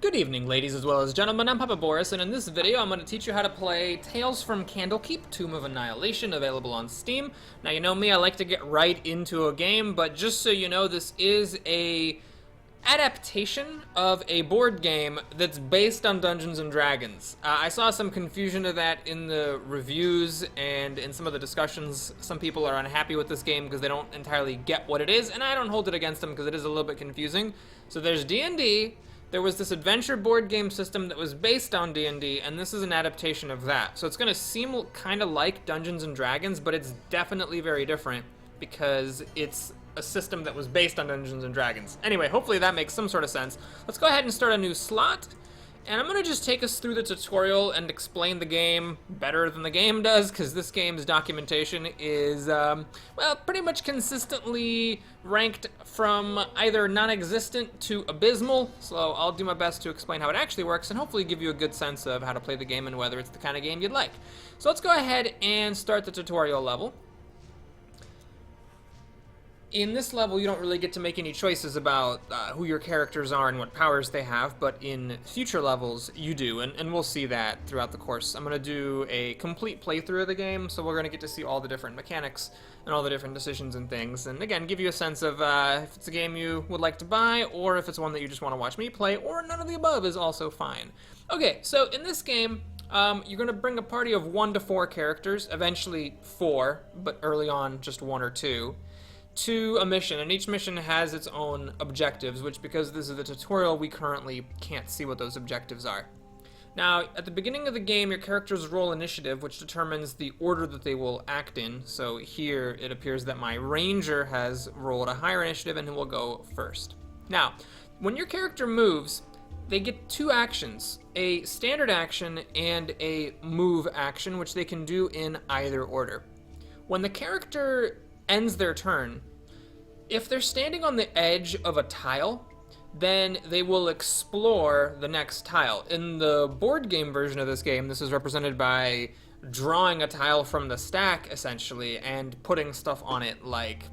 Good evening, ladies as well as gentlemen. I'm Papa Boris, and in this video I'm going to teach you how to play Tales from Candlekeep, Tomb of Annihilation, available on Steam. Now, you know me, I like to get right into a game, but just so you know, this is a adaptation of a board game that's based on Dungeons and Dragons. I saw some confusion of that in the reviews and in some of the discussions. Some people are unhappy with this game because they don't entirely get what it is, and I don't hold it against them because it is a little bit confusing. So there's D&D. There was this adventure board game system that was based on D&D, and this is an adaptation of that. So it's going to seem kind of like Dungeons and Dragons, but it's definitely very different because it's a system that was based on Dungeons and Dragons. Anyway, hopefully that makes some sort of sense. Let's go ahead and start a new slot. And I'm going to just take us through the tutorial and explain the game better than the game does, because this game's documentation is, well, pretty much consistently ranked from either non-existent to abysmal. So I'll do my best to explain how it actually works and hopefully give you a good sense of how to play the game and whether it's the kind of game you'd like. So let's go ahead and start the tutorial level. In this level, you don't really get to make any choices about who your characters are and what powers they have, but in future levels, you do, and we'll see that throughout the course. I'm going to do a complete playthrough of the game, so we're going to get to see all the different mechanics and all the different decisions and things, and again, give you a sense of if it's a game you would like to buy, or if it's one that you just want to watch me play, or none of the above is also fine. Okay, so in this game, you're going to bring a party of 1 to 4 characters, eventually 4, but early on just 1 or 2. To a mission, and each mission has its own objectives, which, because this is the tutorial, we currently can't see what those objectives are. Now, at the beginning of the game, your characters roll initiative, which determines the order that they will act in. So here, it appears that my ranger has rolled a higher initiative and will go first. Now, when your character moves, they get 2 actions, a standard action and a move action, which they can do in either order. When the character ends their turn, if they're standing on the edge of a tile, then they will explore the next tile. In the board game version of this game, this is represented by drawing a tile from the stack, essentially, and putting stuff on it like,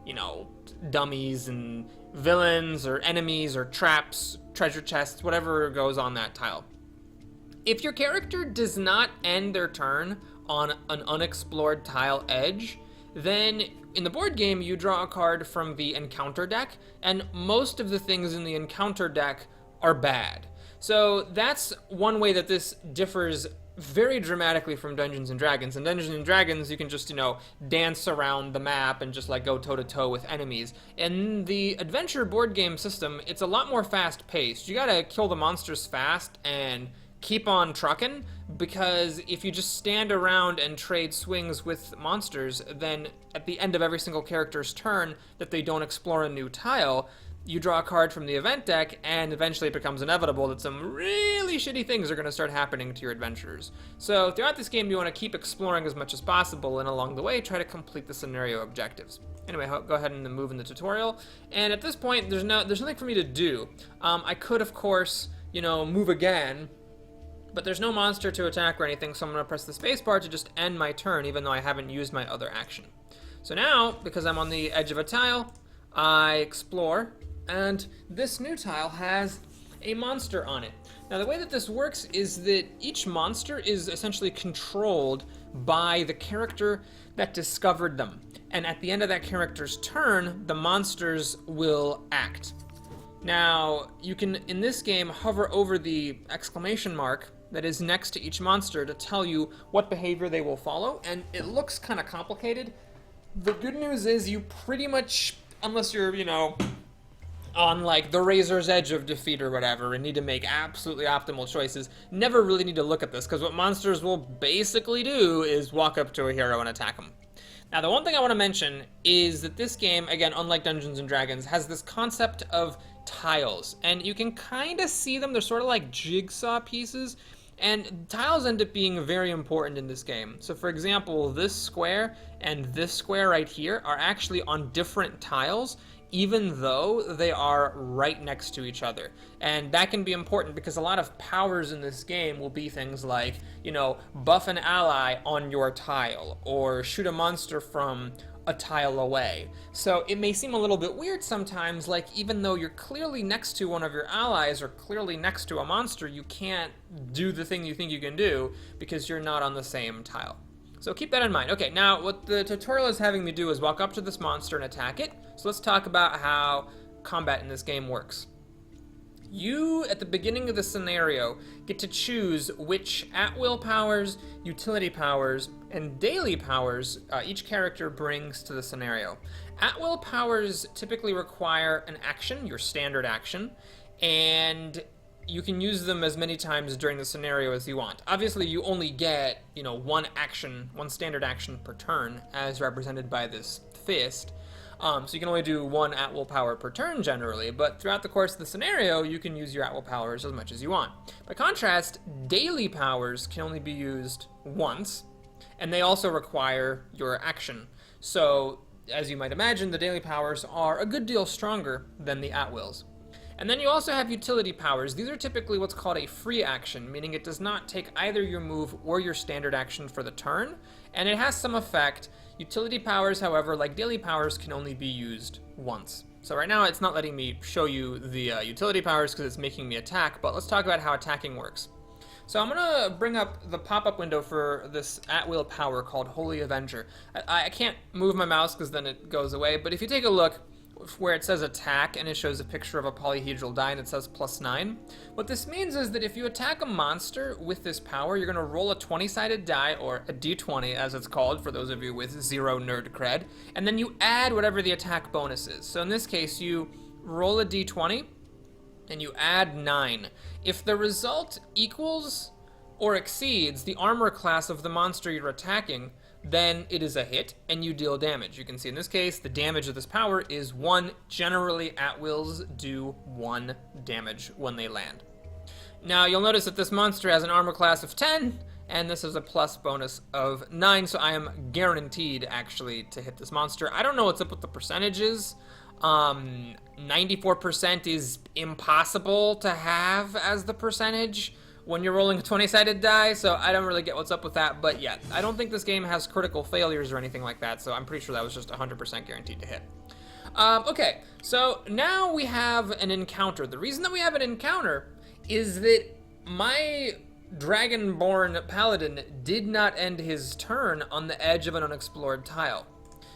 you know, dummies and villains or enemies or traps, treasure chests, whatever goes on that tile. If your character does not end their turn on an unexplored tile edge, then in the board game, you draw a card from the encounter deck, and most of the things in the encounter deck are bad. So that's one way that this differs very dramatically from Dungeons and Dragons. In Dungeons and Dragons, you can just, you know, dance around the map and just like go toe-to-toe with enemies. In the adventure board game system, it's a lot more fast-paced. You gotta kill the monsters fast and keep on trucking, because if you just stand around and trade swings with monsters, then at the end of every single character's turn that they don't explore a new tile, you draw a card from the event deck, and eventually it becomes inevitable that some really shitty things are going to start happening to your adventurers. So throughout this game, you want to keep exploring as much as possible, and along the way, try to complete the scenario objectives. Anyway, go ahead and move in the tutorial, and at this point, there's nothing for me to do. I could, of course, you know, move again, but there's no monster to attack or anything, so I'm going to press the spacebar to just end my turn, even though I haven't used my other action. So now, because I'm on the edge of a tile, I explore, and this new tile has a monster on it. Now, the way that this works is that each monster is essentially controlled by the character that discovered them. And at the end of that character's turn, the monsters will act. Now, you can, in this game, hover over the exclamation mark that is next to each monster to tell you what behavior they will follow, and it looks kind of complicated. The good news is you pretty much, unless you're, you know, on like the razor's edge of defeat or whatever and need to make absolutely optimal choices, never really need to look at this, because what monsters will basically do is walk up to a hero and attack them. Now, the one thing I want to mention is that this game, again, unlike Dungeons and Dragons, has this concept of tiles, and you can kind of see them. They're sort of like jigsaw pieces, and tiles end up being very important in this game. So, for example, this square and this square right here are actually on different tiles, even though they are right next to each other. And that can be important because a lot of powers in this game will be things like, you know, buff an ally on your tile, or shoot a monster from a tile away. So it may seem a little bit weird sometimes, like even though you're clearly next to one of your allies or clearly next to a monster, you can't do the thing you think you can do because you're not on the same tile. So keep that in mind. Okay, now what the tutorial is having me do is walk up to this monster and attack it. So let's talk about how combat in this game works. You, at the beginning of the scenario, get to choose which at-will powers, utility powers, and daily powers each character brings to the scenario. At-will powers typically require an action, your standard action, and you can use them as many times during the scenario as you want. Obviously, you only get, one action, one standard action per turn, as represented by this fist. So you can only do one at-will power per turn generally, but throughout the course of the scenario, you can use your at-will powers as much as you want. By contrast, daily powers can only be used once, and they also require your action. So, as you might imagine, the daily powers are a good deal stronger than the at-wills. And then you also have utility powers. These are typically what's called a free action, meaning it does not take either your move or your standard action for the turn, and it has some effect. Utility powers, however, like daily powers, can only be used once. So right now it's not letting me show you the utility powers because it's making me attack, but let's talk about how attacking works. So I'm going to bring up the pop-up window for this at-will power called Holy Avenger. I can't move my mouse because then it goes away, but if you take a look where it says attack and it shows a picture of a polyhedral die and it says +9. What this means is that if you attack a monster with this power, you're going to roll a 20-sided die, or a d20 as it's called for those of you with zero nerd cred, and then you add whatever the attack bonus is. So in this case, you roll a d20 and you add 9. If the result equals or exceeds the armor class of the monster you're attacking, then it is a hit, and you deal damage. You can see in this case, the damage of this power is 1. Generally, at-wills do 1 damage when they land. Now, you'll notice that this monster has an armor class of 10, and this is a plus bonus of 9, so I am guaranteed, actually, to hit this monster. I don't know what's up with the percentages. 94% is impossible to have as the percentage when you're rolling a 20-sided die, so I don't really get what's up with that, but yeah, I don't think this game has critical failures or anything like that, so I'm pretty sure that was just 100% guaranteed to hit. Okay, so now we have an encounter. The reason that we have an encounter is that my Dragonborn Paladin did not end his turn on the edge of an unexplored tile.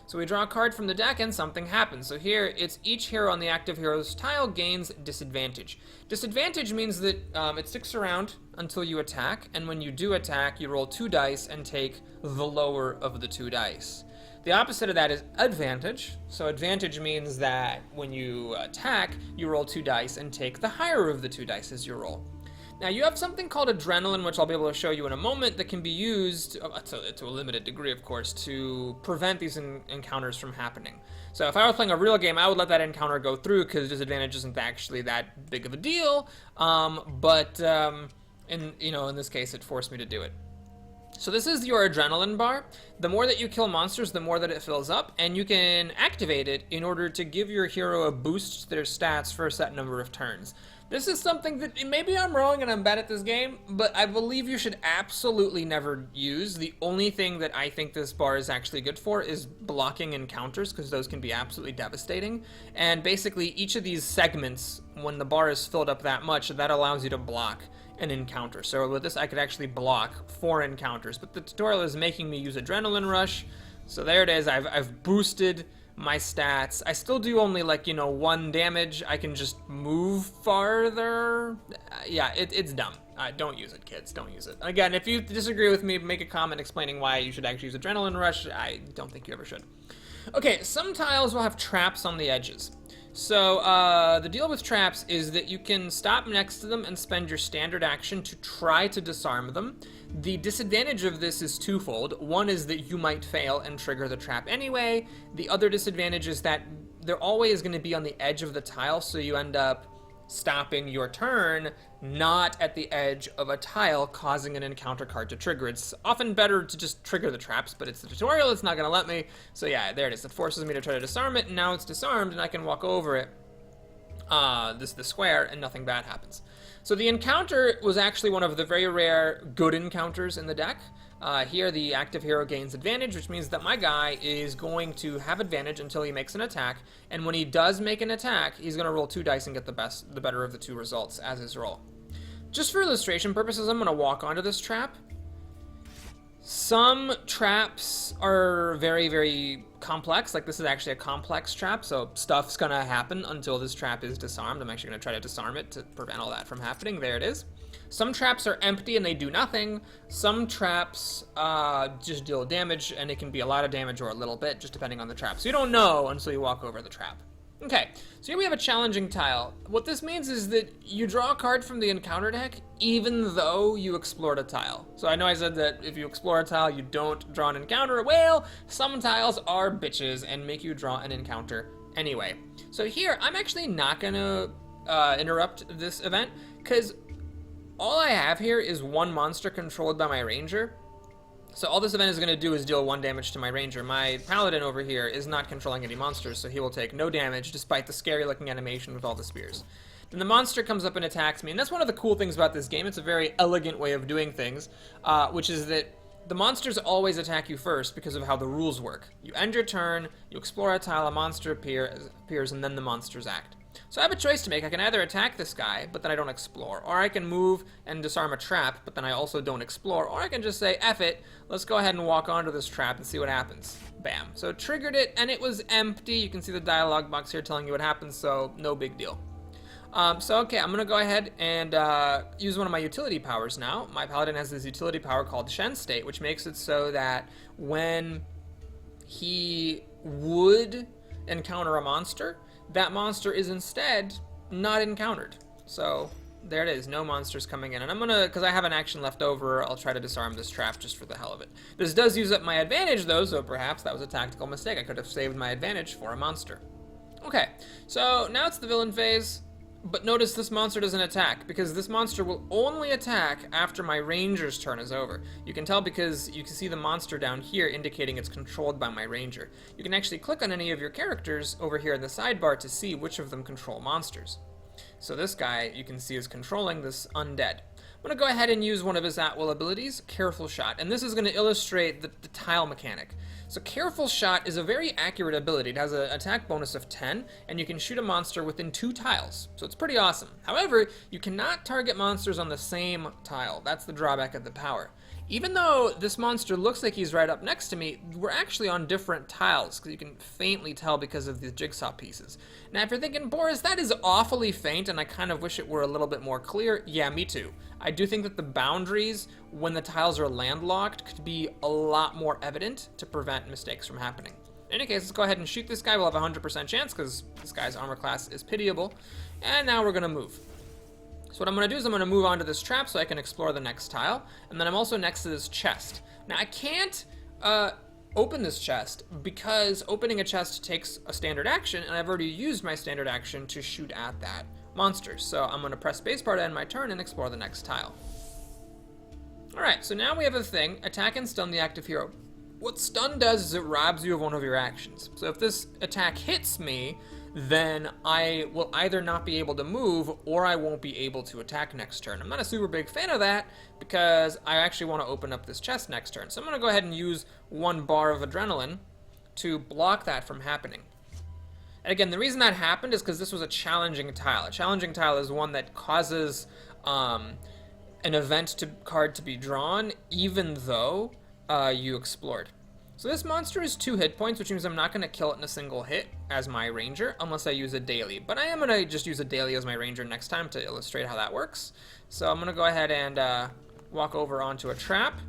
So we draw a card from the deck and something happens. So here, it's each hero on the active hero's tile gains disadvantage. Disadvantage means that it sticks around until you attack, and when you do attack, you roll 2 dice and take the lower of the 2 dice. The opposite of that is advantage. So advantage means that when you attack, you roll 2 dice and take the higher of the 2 dice as you roll. Now, you have something called adrenaline, which I'll be able to show you in a moment, that can be used, to a limited degree, of course, to prevent these encounters from happening. So if I was playing a real game, I would let that encounter go through because disadvantage isn't actually that big of a deal, but in this case, it forced me to do it. So this is your adrenaline bar. The more that you kill monsters, the more that it fills up, and you can activate it in order to give your hero a boost to their stats for a set number of turns. This is something that, maybe I'm wrong and I'm bad at this game, but I believe you should absolutely never use. The only thing that I think this bar is actually good for is blocking encounters, because those can be absolutely devastating. And basically, each of these segments, when the bar is filled up that much, that allows you to block an encounter. So with this, I could actually block 4 encounters, but the tutorial is making me use Adrenaline Rush. So there it is. I've boosted my stats. I still do only 1 damage. I can just move farther. Yeah, it's dumb. Don't use it, kids. Don't use it. Again, if you disagree with me, make a comment explaining why you should actually use Adrenaline Rush. I don't think you ever should. Okay, some tiles will have traps on the edges. So the deal with traps is that you can stop next to them and spend your standard action to try to disarm them. The disadvantage of this is twofold. One is that you might fail and trigger the trap anyway. The other disadvantage is that they're always going to be on the edge of the tile, so you end up stopping your turn not at the edge of a tile, causing an encounter card to trigger. It's often better to just trigger the traps, but it's the tutorial, it's not going to let me. So yeah, there it is. It forces me to try to disarm it, and now it's disarmed, and I can walk over it, the square, and nothing bad happens. So the encounter was actually one of the very rare good encounters in the deck. Here, the active hero gains advantage, which means that my guy is going to have advantage until he makes an attack. And when he does make an attack, he's going to roll 2 dice and get the better of the 2 results as his roll. Just for illustration purposes, I'm going to walk onto this trap. Some traps are very, very complex. Like, this is actually a complex trap, so stuff's going to happen until this trap is disarmed. I'm actually going to try to disarm it to prevent all that from happening. There it is. Some traps are empty and they do nothing. Some traps just deal damage, and it can be a lot of damage or a little bit, just depending on the trap. So you don't know until you walk over the trap. Okay, so here we have a challenging tile. What this means is that you draw a card from the encounter deck even though you explored a tile. So I know I said that if you explore a tile, you don't draw an encounter. Well, some tiles are bitches and make you draw an encounter anyway. So here, I'm actually not gonna interrupt this event, because all I have here is 1 monster controlled by my ranger. So all this event is going to do is deal 1 damage to my ranger. My paladin over here is not controlling any monsters, so he will take no damage despite the scary looking animation with all the spears. Then the monster comes up and attacks me, and that's one of the cool things about this game. It's a very elegant way of doing things, which is that the monsters always attack you first because of how the rules work. You end your turn, you explore a tile, a monster appears, and then the monsters act. So I have a choice to make. I can either attack this guy, but then I don't explore, or I can move and disarm a trap, but then I also don't explore, or I can just say, F it, let's go ahead and walk onto this trap and see what happens. Bam. So it triggered it, and it was empty. You can see the dialogue box here telling you what happens, so no big deal. Okay, I'm going to go ahead and use one of my utility powers now. My paladin has this utility power called Shen State, which makes it so that when he would encounter a monster, that monster is instead not encountered. So there it is, no monsters coming in. And I'm gonna, because I have an action left over, I'll try to disarm this trap just for the hell of it. This does use up my advantage though, so perhaps that was a tactical mistake. I could have saved my advantage for a monster. Okay, so now it's the villain phase. But notice this monster doesn't attack, because this monster will only attack after my ranger's turn is over. You can tell because you can see the monster down here indicating it's controlled by my ranger. You can actually click on any of your characters over here in the sidebar to see which of them control monsters. So this guy, you can see, is controlling this undead. I'm going to go ahead and use one of his at-will abilities, Careful Shot, and this is going to illustrate the tile mechanic. So Careful Shot is a very accurate ability. It has an attack bonus of 10, and you can shoot a monster within 2 tiles, so it's pretty awesome. However, you cannot target monsters on the same tile. That's the drawback of the power. Even though this monster looks like he's right up next to me, we're actually on different tiles, because you can faintly tell because of the jigsaw pieces. Now, if you're thinking, Boris, that is awfully faint, and I kind of wish it were a little bit more clear, yeah, me too. I do think that the boundaries, when the tiles are landlocked, could be a lot more evident to prevent mistakes from happening. In any case, let's go ahead and shoot this guy. We'll have a 100% chance, because this guy's armor class is pitiable. And now we're going to move. So what I'm going to do is I'm going to move on to this trap so I can explore the next tile. And then I'm also next to this chest. Now I can't open this chest because opening a chest takes a standard action, and I've already used my standard action to shoot at that monster. So I'm going to press spacebar to end my turn and explore the next tile. Alright, so now we have a thing, attack and stun the active hero. What stun does is it robs you of one of your actions. So if this attack hits me, then I will either not be able to move or I won't be able to attack next turn. I'm not a super big fan of that because I actually want to open up this chest next turn. So I'm going to go ahead and use 1 bar of adrenaline to block that from happening. And again, the reason that happened is because this was a challenging tile. A challenging tile is one that causes an event card to be drawn even though you explored. So this monster is 2 hit points, which means I'm not going to kill it in a single hit as my ranger, unless I use a daily. But I am going to just use a daily as my ranger next time to illustrate how that works. So I'm going to go ahead and walk over onto a trap.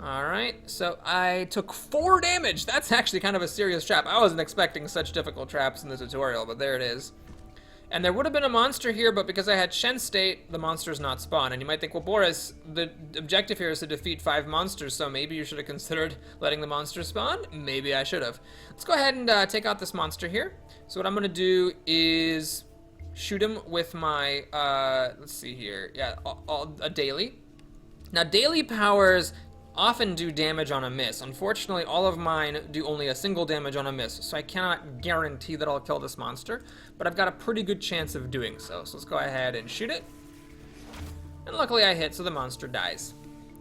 Alright, so I took 4 damage. That's actually kind of a serious trap. I wasn't expecting such difficult traps in the tutorial, but there it is. And there would have been a monster here, but because I had Shen State, the monster's not spawned. And you might think, well, Boris, the objective here is to defeat 5 monsters, so maybe you should have considered letting the monster spawn? Maybe I should have. Let's go ahead and take out this monster here. So what I'm going to do is shoot him with my, let's see here, yeah, a daily. Now, daily powers often do damage on a miss. Unfortunately, all of mine do only a single damage on a miss, so I cannot guarantee that I'll kill this monster, but I've got a pretty good chance of doing so. So let's go ahead and shoot it. And luckily I hit, so the monster dies.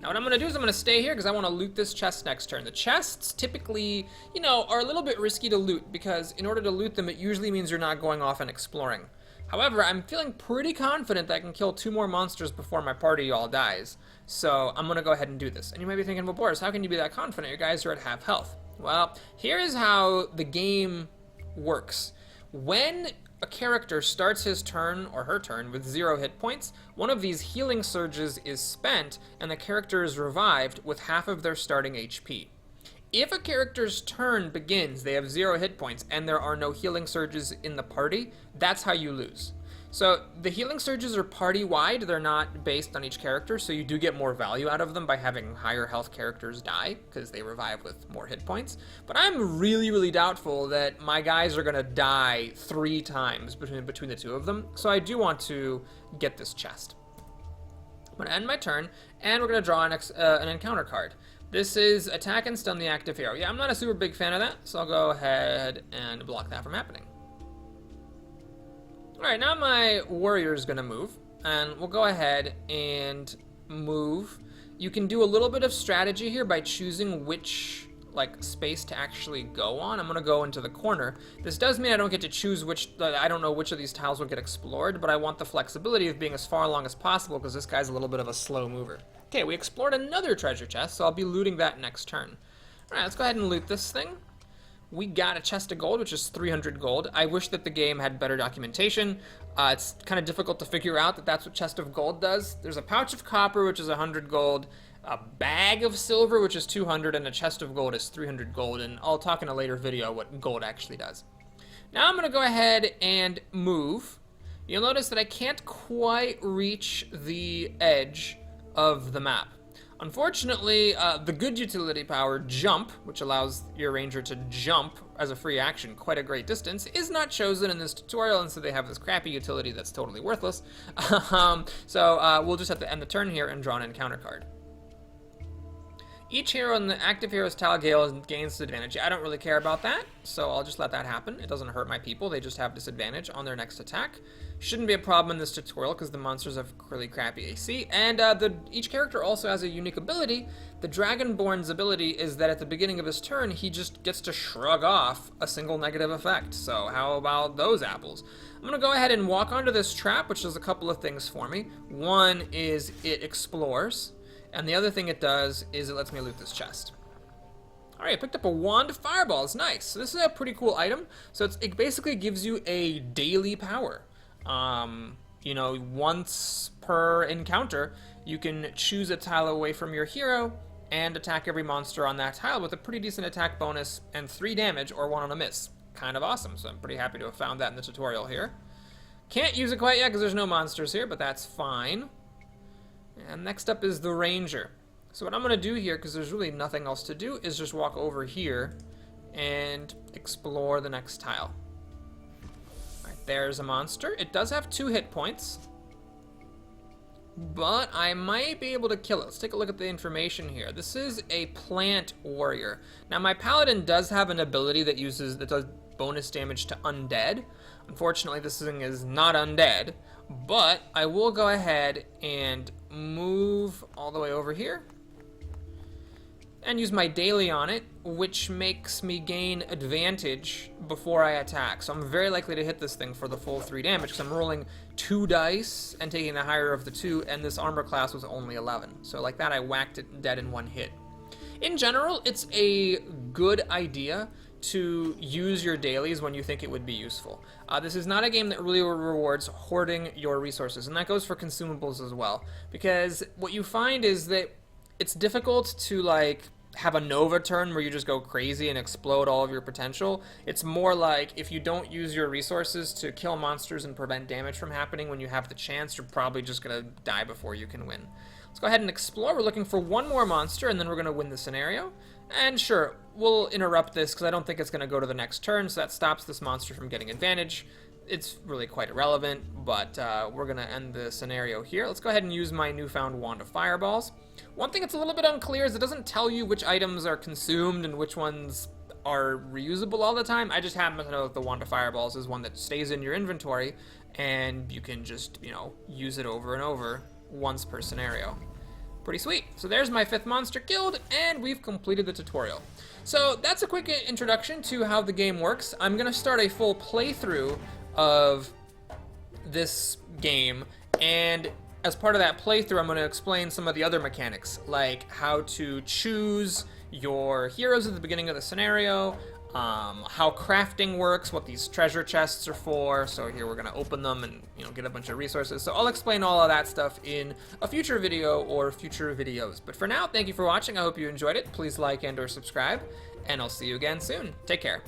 Now what I'm going to do is I'm going to stay here because I want to loot this chest next turn. The chests typically, you know, are a little bit risky to loot because in order to loot them, it usually means you're not going off and exploring. However, I'm feeling pretty confident that I can kill 2 more monsters before my party all dies. So I'm going to go ahead and do this. And you might be thinking, well, Boris, how can you be that confident? Your guys are at half health. Well, here is how the game works. When a character starts his turn or her turn with 0 hit points, one of these healing surges is spent and the character is revived with half of their starting HP. If a character's turn begins, they have 0 hit points, and there are no healing surges in the party, that's how you lose. So the healing surges are party-wide, they're not based on each character, so you do get more value out of them by having higher health characters die, because they revive with more hit points. But I'm really, really doubtful that my guys are going to die 3 times between the 2 of them, so I do want to get this chest. I'm going to end my turn, and we're going to draw an encounter card. This is attack and stun the active hero. Yeah, I'm not a super big fan of that, so I'll go ahead and block that from happening. Alright, now my warrior's gonna move, and we'll go ahead and move. You can do a little bit of strategy here by choosing which space to actually go on. I'm gonna go into the corner. This does mean I don't get to choose which, I don't know which of these tiles will get explored, but I want the flexibility of being as far along as possible because this guy's a little bit of a slow mover. Okay, we explored another treasure chest, so I'll be looting that next turn. Alright, let's go ahead and loot this thing. We got a chest of gold, which is 300 gold. I wish that the game had better documentation. It's kind of difficult to figure out that that's what chest of gold does. There's a pouch of copper, which is 100 gold, a bag of silver, which is 200, and a chest of gold is 300 gold, and I'll talk in a later video what gold actually does. Now I'm going to go ahead and move. You'll notice that I can't quite reach the edge of the map. Unfortunately, the good utility power, jump, which allows your ranger to jump as a free action quite a great distance, is not chosen in this tutorial, and so they have this crappy utility that's totally worthless. So we'll just have to end the turn here and draw an encounter card. Each hero in the active hero's tile gains disadvantage. I don't really care about that, so I'll just let that happen. It doesn't hurt my people, they just have disadvantage on their next attack. Shouldn't be a problem in this tutorial because the monsters have really crappy AC, and each character also has a unique ability. The Dragonborn's ability is that at the beginning of his turn, he just gets to shrug off a single negative effect, so how about those apples? I'm going to go ahead and walk onto this trap, which does a couple of things for me. One is it explores, and the other thing it does is it lets me loot this chest. Alright, I picked up a wand of fireballs, nice. So this is a pretty cool item. So it basically gives you a daily power. You know, once per encounter, you can choose a tile away from your hero and attack every monster on that tile with a pretty decent attack bonus and 3 damage or 1 on a miss. Kind of awesome, so I'm pretty happy to have found that in the tutorial here. Can't use it quite yet because there's no monsters here, but that's fine. And next up is the ranger. So what I'm going to do here, because there's really nothing else to do, is just walk over here and explore the next tile. Alright, there's a monster. It does have 2 hit points, but I might be able to kill it. Let's take a look at the information here. This is a plant warrior. Now my paladin does have an ability that does bonus damage to undead. Unfortunately, this thing is not undead, but I will go ahead and move all the way over here and use my daily on it, which makes me gain advantage before I attack. So I'm very likely to hit this thing for the full 3 damage because I'm rolling 2 dice and taking the higher of the 2, and this armor class was only 11. So like that, I whacked it dead in 1 hit. In general, it's a good idea to use your dailies when you think it would be useful. This is not a game that really rewards hoarding your resources, and that goes for consumables as well, because what you find is that it's difficult to have a Nova turn where you just go crazy and explode all of your potential. It's more like if you don't use your resources to kill monsters and prevent damage from happening when you have the chance, you're probably just going to die before you can win. Let's go ahead and explore. We're looking for 1 more monster, and then we're going to win the scenario. And sure, we'll interrupt this because I don't think it's going to go to the next turn, so that stops this monster from getting advantage. It's really quite irrelevant, but we're going to end the scenario here. Let's go ahead and use my newfound wand of fireballs. One thing that's a little bit unclear is it doesn't tell you which items are consumed and which ones are reusable all the time. I just happen to know that the wand of fireballs is one that stays in your inventory, and you can just, use it over and over once per scenario. Pretty sweet. So there's my 5th monster killed, and we've completed the tutorial. So that's a quick introduction to how the game works. I'm gonna start a full playthrough of this game, and as part of that playthrough, I'm going to explain some of the other mechanics, like how to choose your heroes at the beginning of the scenario, how crafting works, what these treasure chests are for. So here we're going to open them and get a bunch of resources. So I'll explain all of that stuff in a future video or future videos. But for now, thank you for watching. I hope you enjoyed it. Please like and or subscribe, and I'll see you again soon. Take care.